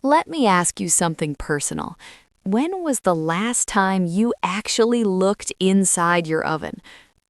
Let me ask you something personal. When was the last time you actually looked inside your oven?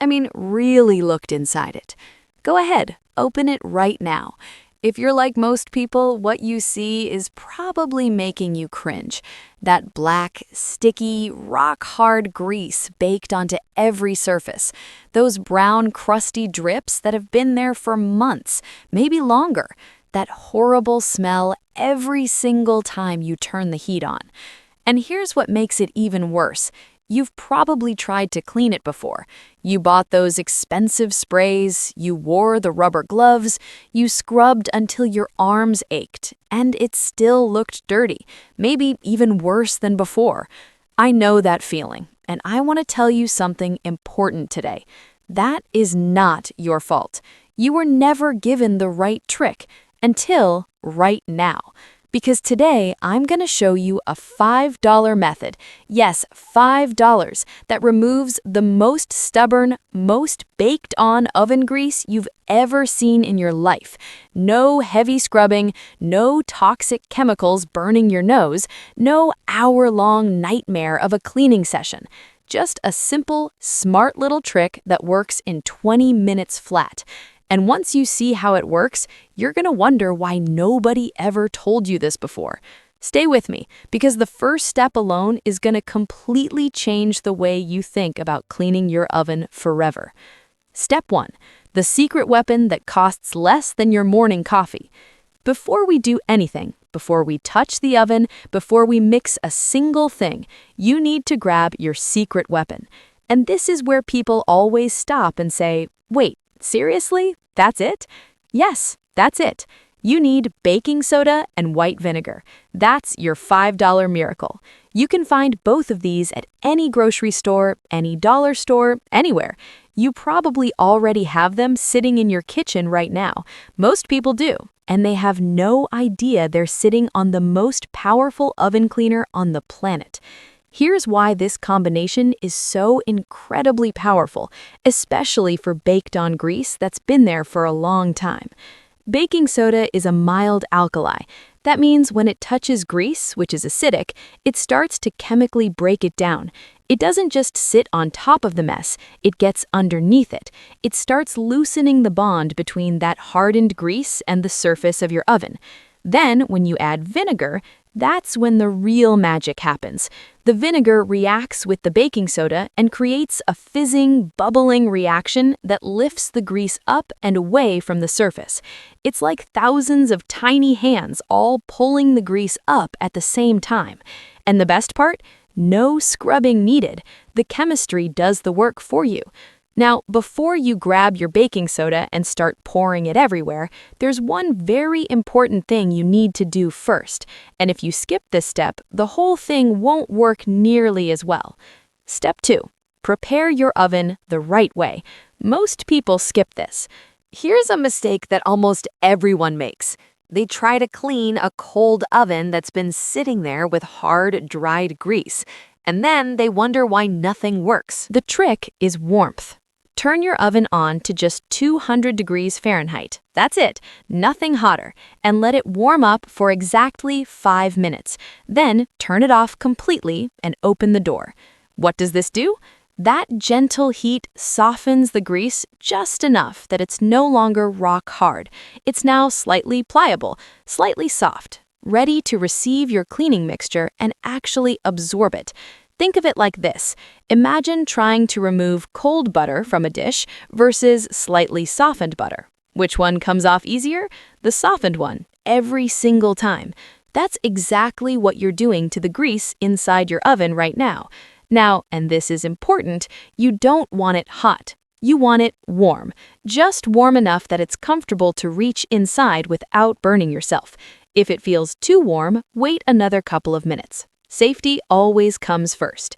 I mean, really looked inside it. Go ahead, open it right now. If you're like most people, what you see is probably making you cringe. That black, sticky, rock-hard grease baked onto every surface. Those brown, crusty drips that have been there for months, maybe longer. That horrible smell every single time you turn the heat on. And here's what makes it even worse. You've probably tried to clean it before. You bought those expensive sprays, you wore the rubber gloves, you scrubbed until your arms ached, and it still looked dirty, maybe even worse than before. I know that feeling, and I want to tell you something important today. That is not your fault. You were never given the right trick until right now. Because today, I'm going to show you a $5 method, yes, $5, that removes the most stubborn, most baked-on oven grease you've ever seen in your life. No heavy scrubbing, no toxic chemicals burning your nose, no hour-long nightmare of a cleaning session. Just a simple, smart little trick that works in 20 minutes flat. And once you see how it works, you're going to wonder why nobody ever told you this before. Stay with me, because the first step alone is going to completely change the way you think about cleaning your oven forever. Step 1. The secret weapon that costs less than your morning coffee. Before we do anything, before we touch the oven, before we mix a single thing, you need to grab your secret weapon. And this is where people always stop and say, wait, seriously? That's it? Yes, that's it. You need baking soda and white vinegar. That's your $5 miracle. You can find both of these at any grocery store, any dollar store, anywhere. You probably already have them sitting in your kitchen right now. Most people do, and they have no idea they're sitting on the most powerful oven cleaner on the planet. Here's why this combination is so incredibly powerful, especially for baked-on grease that's been there for a long time. Baking soda is a mild alkali. That means when it touches grease, which is acidic, it starts to chemically break it down. It doesn't just sit on top of the mess, it gets underneath it. It starts loosening the bond between that hardened grease and the surface of your oven. Then, when you add vinegar, that's when the real magic happens. The vinegar reacts with the baking soda and creates a fizzing, bubbling reaction that lifts the grease up and away from the surface. It's like thousands of tiny hands all pulling the grease up at the same time. And the best part? No scrubbing needed. The chemistry does the work for you. Now, before you grab your baking soda and start pouring it everywhere, there's one very important thing you need to do first. And if you skip this step, the whole thing won't work nearly as well. Step 2. Prepare your oven the right way. Most people skip this. Here's a mistake that almost everyone makes. They try to clean a cold oven that's been sitting there with hard, dried grease. And then they wonder why nothing works. The trick is warmth. Turn your oven on to just 200 degrees Fahrenheit. That's it, nothing hotter, and let it warm up for exactly 5 minutes. Then turn it off completely and open the door. What does this do? That gentle heat softens the grease just enough that it's no longer rock hard. It's now slightly pliable, slightly soft, ready to receive your cleaning mixture and actually absorb it. Think of it like this. Imagine trying to remove cold butter from a dish versus slightly softened butter. Which one comes off easier? The softened one, every single time. That's exactly what you're doing to the grease inside your oven right now. Now, and this is important, you don't want it hot. You want it warm. Just warm enough that it's comfortable to reach inside without burning yourself. If it feels too warm, wait another couple of minutes. Safety always comes first.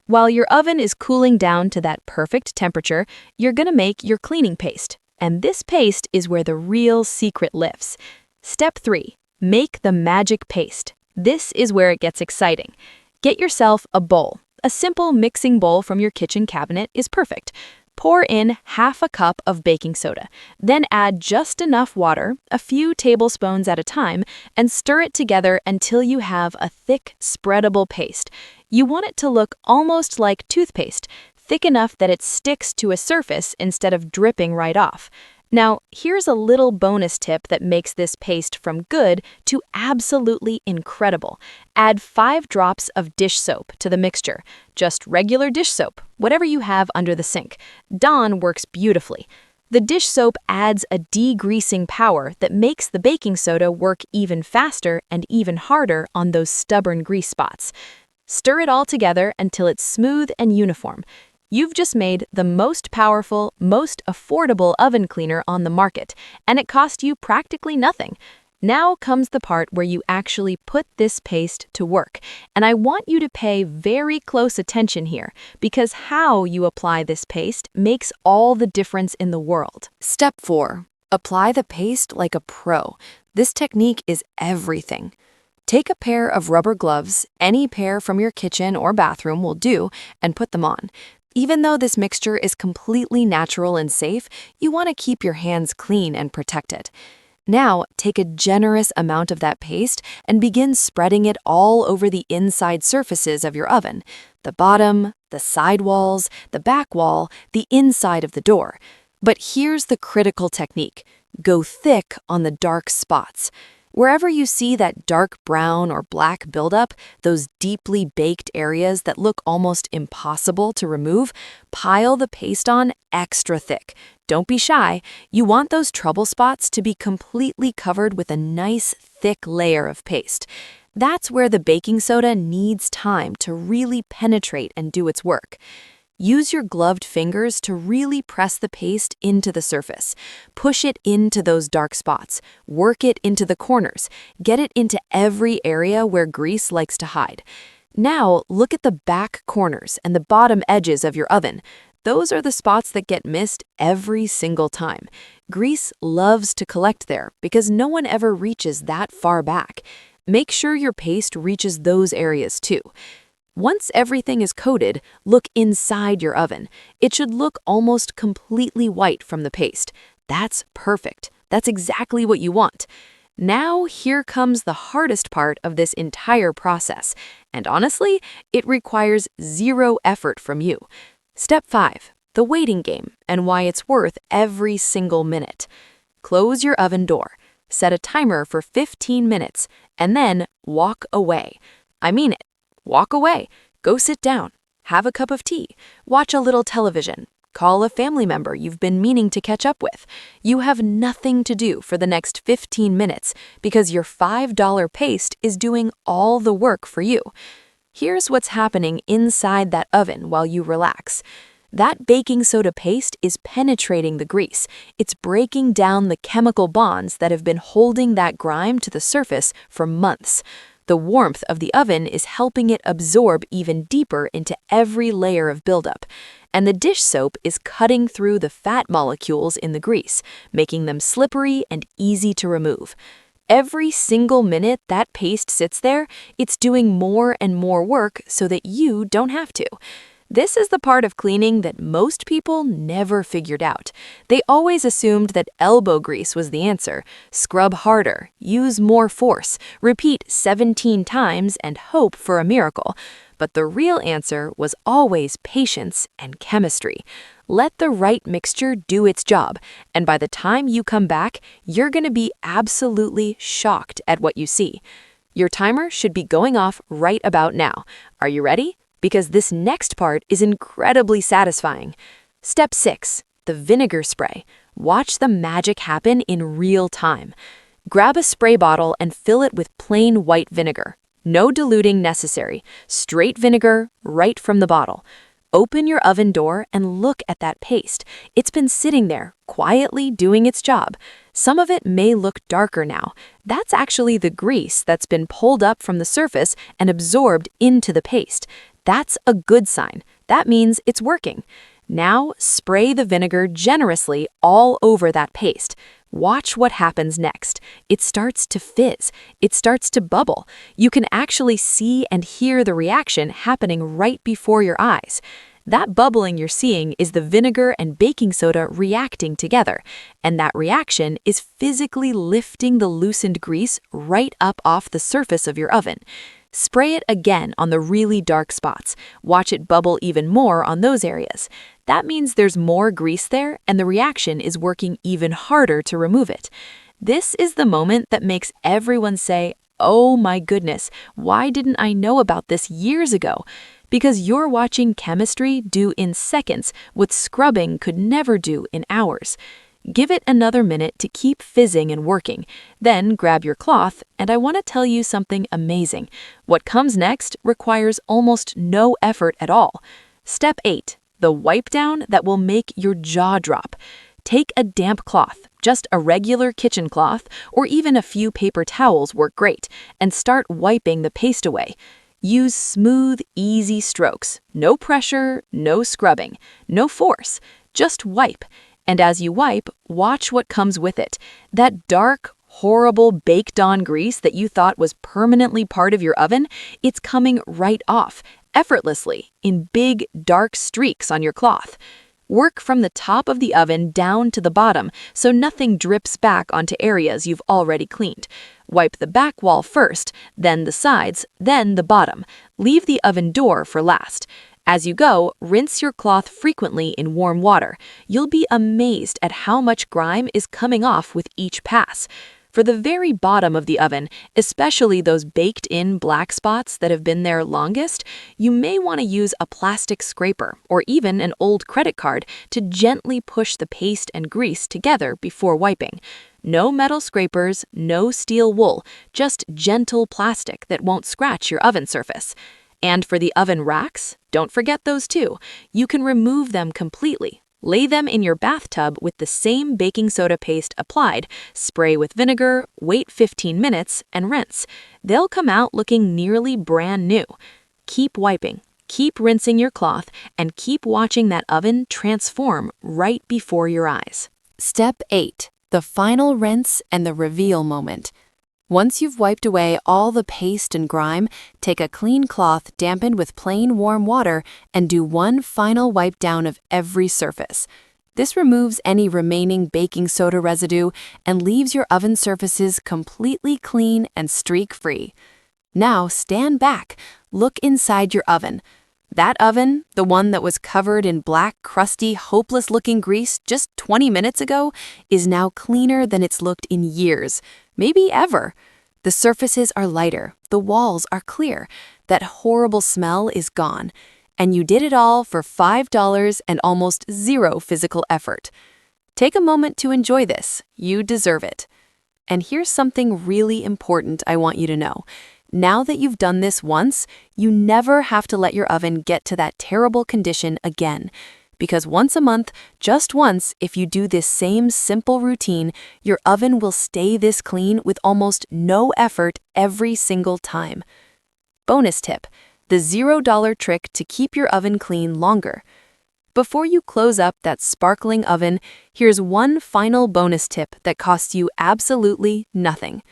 While your oven is cooling down to that perfect temperature, you're going to make your cleaning paste. And this paste is where the real secret lives. Step 3. Make the magic paste. This is where it gets exciting. Get yourself a bowl. A simple mixing bowl from your kitchen cabinet is perfect. Pour in half a cup of baking soda, then add just enough water, a few tablespoons at a time, and stir it together until you have a thick, spreadable paste. You want it to look almost like toothpaste, thick enough that it sticks to a surface instead of dripping right off. Now, here's a little bonus tip that makes this paste from good to absolutely incredible. Add 5 drops of dish soap to the mixture. Just regular dish soap, whatever you have under the sink. Dawn works beautifully. The dish soap adds a degreasing power that makes the baking soda work even faster and even harder on those stubborn grease spots. Stir it all together until it's smooth and uniform. You've just made the most powerful, most affordable oven cleaner on the market, and it cost you practically nothing. Now comes the part where you actually put this paste to work, and I want you to pay very close attention here, because how you apply this paste makes all the difference in the world. Step 4. Apply the paste like a pro. This technique is everything. Take a pair of rubber gloves, any pair from your kitchen or bathroom will do, and put them on. Even though this mixture is completely natural and safe, you want to keep your hands clean and protected. Now, take a generous amount of that paste and begin spreading it all over the inside surfaces of your oven, the bottom, the side walls, the back wall, the inside of the door. But here's the critical technique. Go thick on the dark spots. Wherever you see that dark brown or black buildup, those deeply baked areas that look almost impossible to remove, pile the paste on extra thick. Don't be shy. You want those trouble spots to be completely covered with a nice, thick layer of paste. That's where the baking soda needs time to really penetrate and do its work. Use your gloved fingers to really press the paste into the surface. Push it into those dark spots. Work it into the corners. Get it into every area where grease likes to hide. Now, look at the back corners and the bottom edges of your oven. Those are the spots that get missed every single time. Grease loves to collect there because no one ever reaches that far back. Make sure your paste reaches those areas too. Once everything is coated, look inside your oven. It should look almost completely white from the paste. That's perfect. That's exactly what you want. Now, here comes the hardest part of this entire process. And honestly, it requires 0 effort from you. Step 5. The waiting game and why it's worth every single minute. Close your oven door. Set a timer for 15 minutes and then walk away. I mean it. Walk away. Go sit down. Have a cup of tea. Watch a little television. Call a family member you've been meaning to catch up with. You have nothing to do for the next 15 minutes because your $5 paste is doing all the work for you. Here's what's happening inside that oven while you relax. That baking soda paste is penetrating the grease. It's breaking down the chemical bonds that have been holding that grime to the surface for months. The warmth of the oven is helping it absorb even deeper into every layer of buildup. And the dish soap is cutting through the fat molecules in the grease, making them slippery and easy to remove. Every single minute that paste sits there, it's doing more and more work so that you don't have to. This is the part of cleaning that most people never figured out. They always assumed that elbow grease was the answer. Scrub harder, use more force, repeat 17 times, and hope for a miracle. But the real answer was always patience and chemistry. Let the right mixture do its job, and by the time you come back, you're going to be absolutely shocked at what you see. Your timer should be going off right about now. Are you ready? Because this next part is incredibly satisfying. Step 6. The vinegar spray. Watch the magic happen in real time. Grab a spray bottle and fill it with plain white vinegar. No diluting necessary. Straight vinegar right from the bottle. Open your oven door and look at that paste. It's been sitting there, quietly doing its job. Some of it may look darker now. That's actually the grease that's been pulled up from the surface and absorbed into the paste. That's a good sign. That means it's working. Now, spray the vinegar generously all over that paste. Watch what happens next. It starts to fizz. It starts to bubble. You can actually see and hear the reaction happening right before your eyes. That bubbling you're seeing is the vinegar and baking soda reacting together, and that reaction is physically lifting the loosened grease right up off the surface of your oven. Spray it again on the really dark spots. Watch it bubble even more on those areas. That means there's more grease there, and the reaction is working even harder to remove it. This is the moment that makes everyone say, "Oh my goodness, why didn't I know about this years ago?" Because you're watching chemistry do in seconds what scrubbing could never do in hours. Give it another minute to keep fizzing and working. Then grab your cloth, and I want to tell you something amazing. What comes next requires almost no effort at all. Step 8, the wipe down that will make your jaw drop. Take a damp cloth, just a regular kitchen cloth, or even a few paper towels work great, and start wiping the paste away. Use smooth, easy strokes. No pressure, no scrubbing, no force. Just wipe. And as you wipe, watch what comes with it. That dark, horrible baked-on grease that you thought was permanently part of your oven, it's coming right off, effortlessly, in big, dark streaks on your cloth. Work from the top of the oven down to the bottom so nothing drips back onto areas you've already cleaned. Wipe the back wall first, then the sides, then the bottom. Leave the oven door for last. As you go, rinse your cloth frequently in warm water. You'll be amazed at how much grime is coming off with each pass. For the very bottom of the oven, especially those baked-in black spots that have been there longest, you may want to use a plastic scraper or even an old credit card to gently push the paste and grease together before wiping. No metal scrapers, no steel wool, just gentle plastic that won't scratch your oven surface. And for the oven racks, don't forget those too. You can remove them completely. Lay them in your bathtub with the same baking soda paste applied, spray with vinegar, wait 15 minutes, and rinse. They'll come out looking nearly brand new. Keep wiping, keep rinsing your cloth, and keep watching that oven transform right before your eyes. Step 8. The final rinse and the reveal moment. Once you've wiped away all the paste and grime, take a clean cloth dampened with plain warm water and do one final wipe down of every surface. This removes any remaining baking soda residue and leaves your oven surfaces completely clean and streak-free. Now stand back, look inside your oven. That oven, the one that was covered in black, crusty, hopeless-looking grease just 20 minutes ago, is now cleaner than it's looked in years, maybe ever. The surfaces are lighter, the walls are clear, that horrible smell is gone, and you did it all for $5 and almost zero physical effort. Take a moment to enjoy this. You deserve it. And here's something really important I want you to know. Now that you've done this once, you never have to let your oven get to that terrible condition again. Because once a month, just once, if you do this same simple routine, your oven will stay this clean with almost no effort every single time. Bonus tip, the $0 trick to keep your oven clean longer. Before you close up that sparkling oven, here's one final bonus tip that costs you absolutely nothing.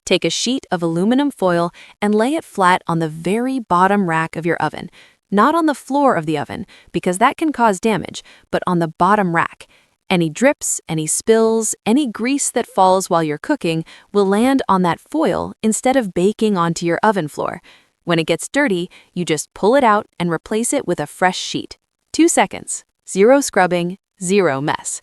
Take a sheet of aluminum foil and lay it flat on the very bottom rack of your oven. Not on the floor of the oven, because that can cause damage, but on the bottom rack. Any drips, any spills, any grease that falls while you're cooking will land on that foil instead of baking onto your oven floor. When it gets dirty, you just pull it out and replace it with a fresh sheet. 2 seconds. Zero scrubbing, zero mess.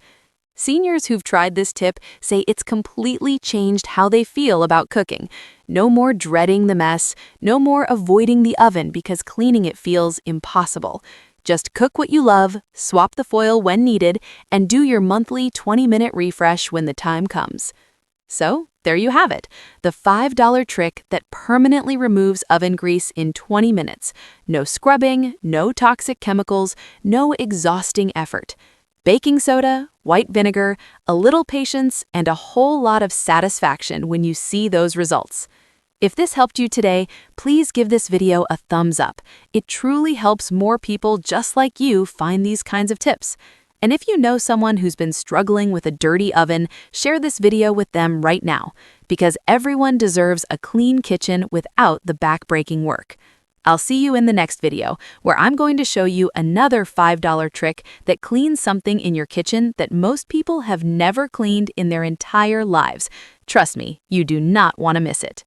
Seniors who've tried this tip say it's completely changed how they feel about cooking. No more dreading the mess, no more avoiding the oven because cleaning it feels impossible. Just cook what you love, swap the foil when needed, and do your monthly 20-minute refresh when the time comes. So, there you have it, the $5 trick that permanently removes oven grease in 20 minutes. No scrubbing, no toxic chemicals, no exhausting effort. Baking soda, white vinegar, a little patience, and a whole lot of satisfaction when you see those results. If this helped you today, please give this video a thumbs up. It truly helps more people just like you find these kinds of tips. And if you know someone who's been struggling with a dirty oven, share this video with them right now, because everyone deserves a clean kitchen without the back-breaking work. I'll see you in the next video, where I'm going to show you another $5 trick that cleans something in your kitchen that most people have never cleaned in their entire lives. Trust me, you do not want to miss it.